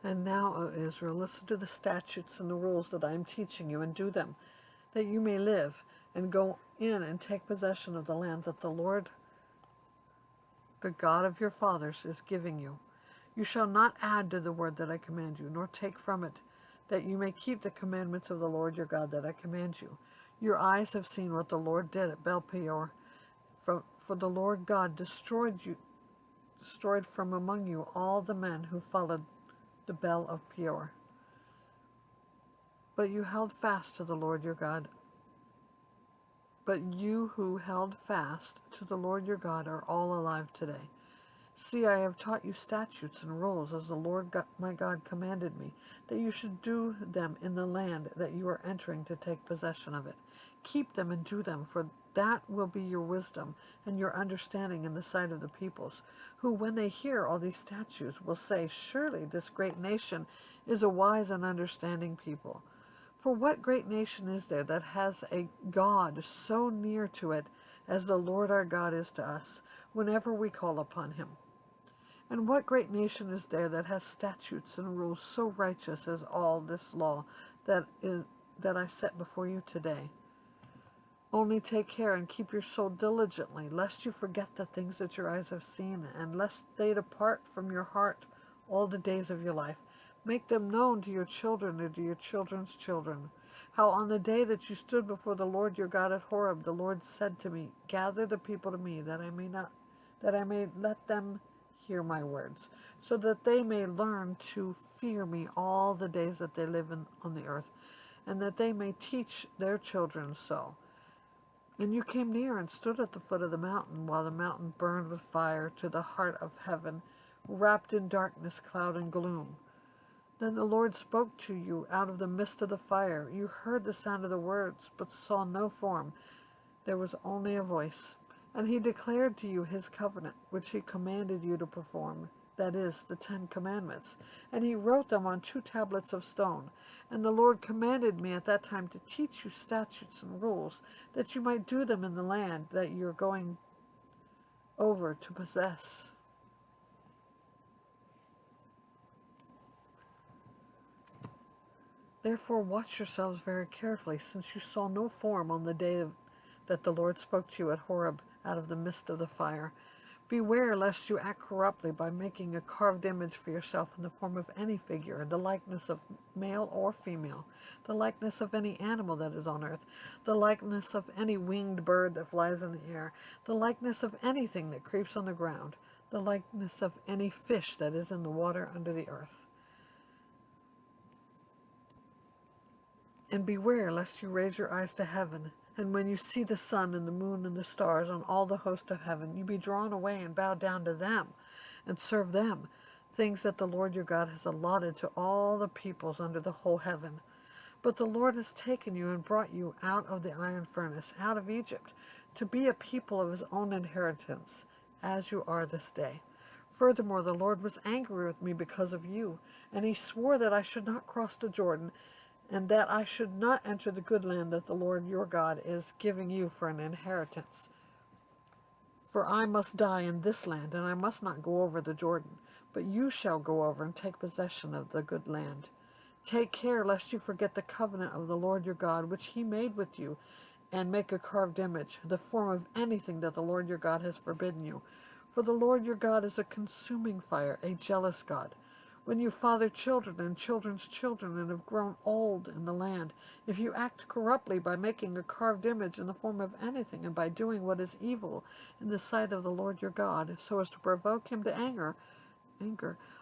And now, O Israel, listen to the statutes and the rules that I am teaching you, and do them, that you may live, and go in and take possession of the land that the Lord, the God of your fathers, is giving you. You shall not add to the word that I command you, nor take from it, that you may keep the commandments of the Lord your God that I command you. Your eyes have seen what the Lord did at Baal Peor, for the Lord God destroyed from among you all the men who followed the Baal of Peor. But you held fast to the Lord your God. But you who held fast to the Lord your God are all alive today. See, I have taught you statutes and rules as the Lord my God commanded me, that you should do them in the land that you are entering to take possession of it. Keep them and do them, for that will be your wisdom and your understanding in the sight of the peoples, who, when they hear all these statutes, will say, surely this great nation is a wise and understanding people. For what great nation is there that has a God so near to it as the Lord our God is to us, whenever we call upon him? And what great nation is there that has statutes and rules so righteous as all this law that I set before you today? Only take care and keep your soul diligently, lest you forget the things that your eyes have seen, and lest they depart from your heart all the days of your life. Make them known to your children and to your children's children. How on the day that you stood before the Lord your God at Horeb, the Lord said to me, gather the people to me, that I may let them hear my words, so that they may learn to fear me all the days that they live on the earth, and that they may teach their children so. And you came near and stood at the foot of the mountain, while the mountain burned with fire to the heart of heaven, wrapped in darkness, cloud, and gloom. Then the Lord spoke to you out of the midst of the fire. You heard the sound of the words, but saw no form. There was only a voice. And he declared to you his covenant, which he commanded you to perform, that is, the 10 Commandments. And he wrote them on 2 tablets of stone. And the Lord commanded me at that time to teach you statutes and rules, that you might do them in the land that you are going over to possess. Therefore watch yourselves very carefully, since you saw no form on the day that the Lord spoke to you at Horeb out of the midst of the fire. Beware lest you act corruptly by making a carved image for yourself in the form of any figure, the likeness of male or female, the likeness of any animal that is on earth, the likeness of any winged bird that flies in the air, the likeness of anything that creeps on the ground, the likeness of any fish that is in the water under the earth. And beware lest you raise your eyes to heaven, and when you see the sun and the moon and the stars and all the host of heaven, you be drawn away and bow down to them and serve them, things that the Lord your God has allotted to all the peoples under the whole heaven. But the Lord has taken you and brought you out of the iron furnace, out of Egypt, to be a people of his own inheritance, as you are this day. Furthermore, the Lord was angry with me because of you, and he swore that I should not cross the Jordan, and that I should not enter the good land that the Lord your God is giving you for an inheritance. For I must die in this land, and I must not go over the Jordan, but you shall go over and take possession of the good land. Take care lest you forget the covenant of the Lord your God, which he made with you, and make a carved image, the form of anything that the Lord your God has forbidden you. For the Lord your God is a consuming fire, a jealous God. When you father children and children's children and have grown old in the land, if you act corruptly by making a carved image in the form of anything, and by doing what is evil in the sight of the Lord your God, so as to provoke him to anger,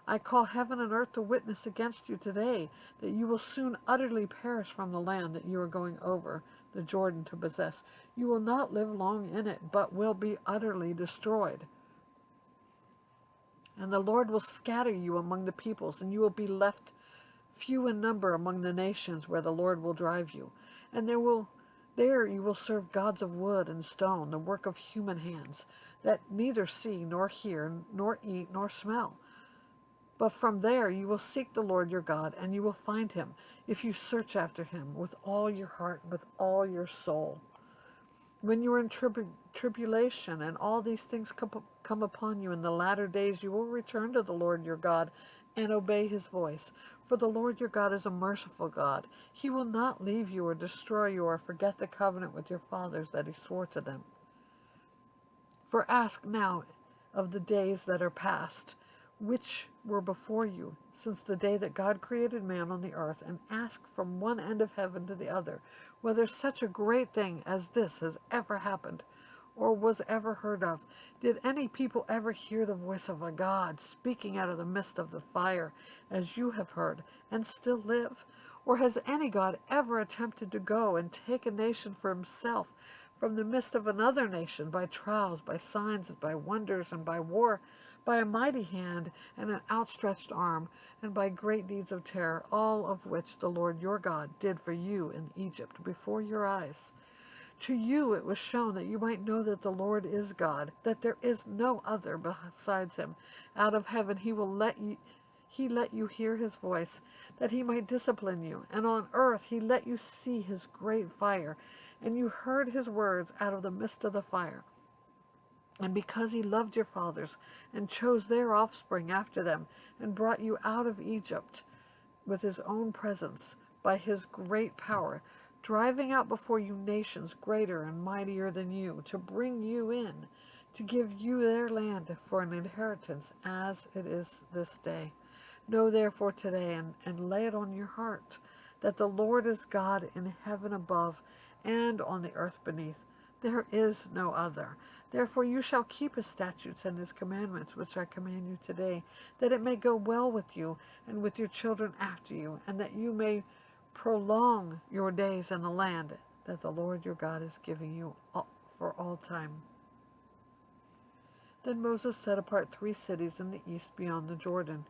I call heaven and earth to witness against you today, that you will soon utterly perish from the land that you are going over the Jordan to possess. You will not live long in it, but will be utterly destroyed. And the Lord will scatter you among the peoples, and you will be left few in number among the nations where the Lord will drive you. And there you will serve gods of wood and stone, the work of human hands, that neither see, nor hear, nor eat, nor smell. But from there you will seek the Lord your God, and you will find him, if you search after him with all your heart, with all your soul. When you are in tribulation, and all these things come upon you in the latter days, you will return to the Lord your God and obey his voice. For the Lord your God is a merciful God. He will not leave you or destroy you or forget the covenant with your fathers that he swore to them. For ask now of the days that are past, which were before you, since the day that God created man on the earth, and ask from one end of heaven to the other, whether such a great thing as this has ever happened, or was ever heard of. Did any people ever hear the voice of a God speaking out of the midst of the fire, as you have heard, and still live? Or has any God ever attempted to go and take a nation for himself from the midst of another nation, by trials, by signs, by wonders, and by war, by a mighty hand and an outstretched arm, and by great deeds of terror, all of which the Lord your God did for you in Egypt before your eyes? To you it was shown that you might know that the Lord is God, that there is no other besides him. Out of heaven he let you hear his voice, that he might discipline you, and on earth he let you see his great fire, and you heard his words out of the midst of the fire. And because he loved your fathers, and chose their offspring after them, and brought you out of Egypt with his own presence, by his great power, driving out before you nations greater and mightier than you, to bring you in, to give you their land for an inheritance, as it is this day. Know therefore today, and lay it on your heart, that the Lord is God in heaven above, and on the earth beneath. There is no other. Therefore you shall keep his statutes and his commandments, which I command you today, that it may go well with you and with your children after you, and that you may prolong your days in the land that the Lord your God is giving you for all time. Then Moses set apart 3 cities in the east beyond the Jordan,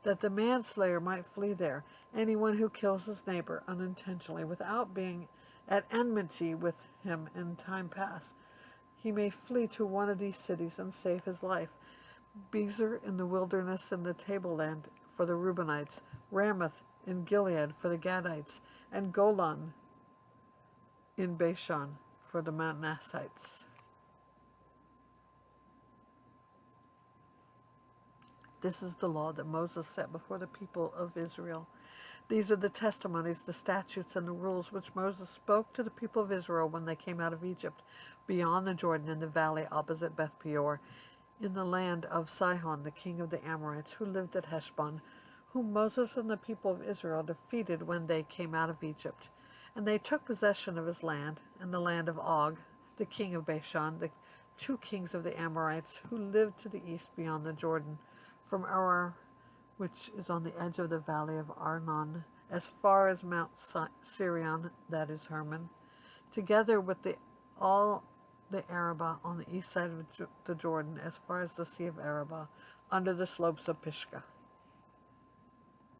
that the manslayer might flee there, anyone who kills his neighbor unintentionally, without being at enmity with him in time past. He may flee to one of these cities and save his life. Bezer in the wilderness in the tableland for the Reubenites, Ramoth in Gilead for the Gadites, and Golan in Bashan for the Manassites. This is the law that Moses set before the people of Israel. These are the testimonies, the statutes, and the rules which Moses spoke to the people of Israel when they came out of Egypt, beyond the Jordan in the valley opposite Beth Peor, in the land of Sihon, the king of the Amorites, who lived at Heshbon, whom Moses and the people of Israel defeated when they came out of Egypt. And they took possession of his land, and the land of Og, the king of Bashan, the 2 kings of the Amorites, who lived to the east beyond the Jordan, from Aroer, which is on the edge of the valley of Arnon, as far as Mount Sirion, that is Hermon, together with all the Arabah on the east side of the Jordan, as far as the Sea of Arabah, under the slopes of Pisgah.